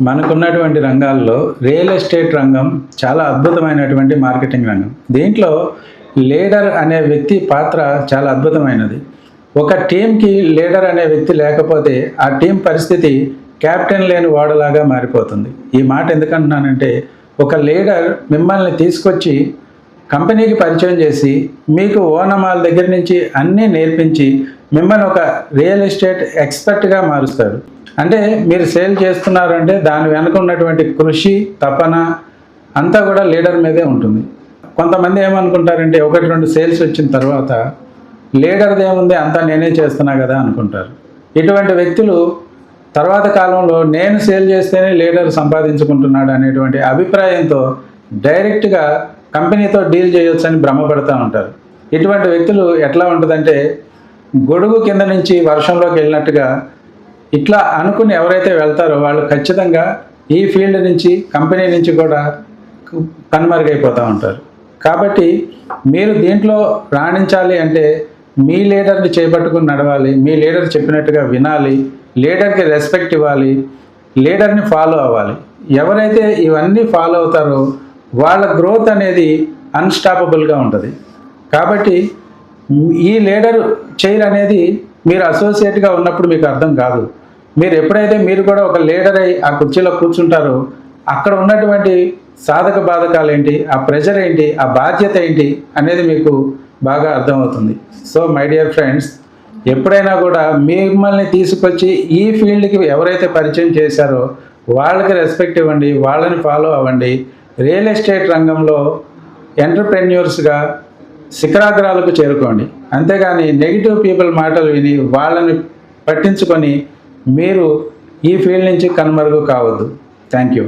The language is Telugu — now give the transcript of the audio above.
మనకున్నటువంటి రంగాల్లో రియల్ ఎస్టేట్ రంగం చాలా అద్భుతమైనటువంటి మార్కెటింగ్ రంగం. దీంట్లో లీడర్ అనే వ్యక్తి పాత్ర చాలా అద్భుతమైనది. ఒక టీంకి లీడర్ అనే వ్యక్తి లేకపోతే ఆ టీం పరిస్థితి కెప్టెన్ లేని ఓడలాగా మారిపోతుంది. ఈ మాట ఎందుకంటున్నానంటే, ఒక లీడర్ మిమ్మల్ని తీసుకొచ్చి కంపెనీకి పరిచయం చేసి మీకు ఓనమాల దగ్గర నుంచి అన్నీ నేర్పించి మిమ్మల్ని ఒక రియల్ ఎస్టేట్ ఎక్స్పర్ట్గా మారుస్తాడు. అంటే మీరు సేల్ చేస్తున్నారంటే దాని వెనక ఉన్నటువంటి కృషి, తపన అంతా కూడా లీడర్ మీదే ఉంటుంది. కొంతమంది ఏమనుకుంటారంటే, 1-2 సేల్స్ వచ్చిన తర్వాత లీడర్ది ఏముంది, అంతా నేనే చేస్తున్నా కదా అనుకుంటారు. ఇటువంటి వ్యక్తులు తర్వాత కాలంలో నేను సేల్ చేస్తేనే లీడర్ సంపాదించుకుంటున్నాడు అనేటువంటి అభిప్రాయంతో డైరెక్ట్గా కంపెనీతో డీల్ చేయొచ్చు అని భ్రమపడుతూ ఉంటారు. ఇటువంటి వ్యక్తులు ఎట్లా ఉంటుందంటే, గొడుగు కింద నుంచి వర్షంలోకి వెళ్ళినట్టుగా ఇట్లా అనుకుని ఎవరైతే వెళ్తారో వాళ్ళు ఖచ్చితంగా ఈ ఫీల్డ్ నుంచి, కంపెనీ నుంచి కూడా కనుమరుగైపోతూ ఉంటారు. కాబట్టి మీరు దీంట్లో రాణించాలి అంటే మీ లీడర్ని చేపట్టుకుని నడవాలి, మీ లీడర్ చెప్పినట్టుగా వినాలి, లీడర్కి రెస్పెక్ట్ ఇవ్వాలి, లీడర్ని ఫాలో అవ్వాలి. ఎవరైతే ఇవన్నీ ఫాలో అవుతారో వాళ్ళ గ్రోత్ అనేది అన్స్టాపబుల్గా ఉంటుంది. కాబట్టి ఈ లీడర్ చైర్ అనేది మీరు అసోసియేట్గా ఉన్నప్పుడు మీకు అర్థం కాదు. మీరు ఎప్పుడైతే మీరు కూడా ఒక లీడర్ అయి ఆ కుర్చీలో కూర్చుంటారో అక్కడ ఉన్నటువంటి సాధక బాధకాలు ఏంటి, ఆ ప్రెషర్ ఏంటి, ఆ బాధ్యత ఏంటి అనేది మీకు బాగా అర్థమవుతుంది. సో మై డియర్ ఫ్రెండ్స్, ఎప్పుడైనా కూడా మిమ్మల్ని తీసుకొచ్చి ఈ ఫీల్డ్కి ఎవరైతే పరిచయం చేశారో వాళ్ళకి రెస్పెక్ట్ ఇవ్వండి, వాళ్ళని ఫాలో అవ్వండి. రియల్ ఎస్టేట్ రంగంలో ఎంటర్ప్రెన్యూర్స్గా శిఖరాగ్రాలకు చేరుకోండి. అంతేగాని నెగిటివ్ పీపుల్ మాటలు విని వాళ్ళని పట్టించుకొని మీరు ఈ ఫీల్డ్ నుంచి కనుమరుగు కావద్దు. Thank you.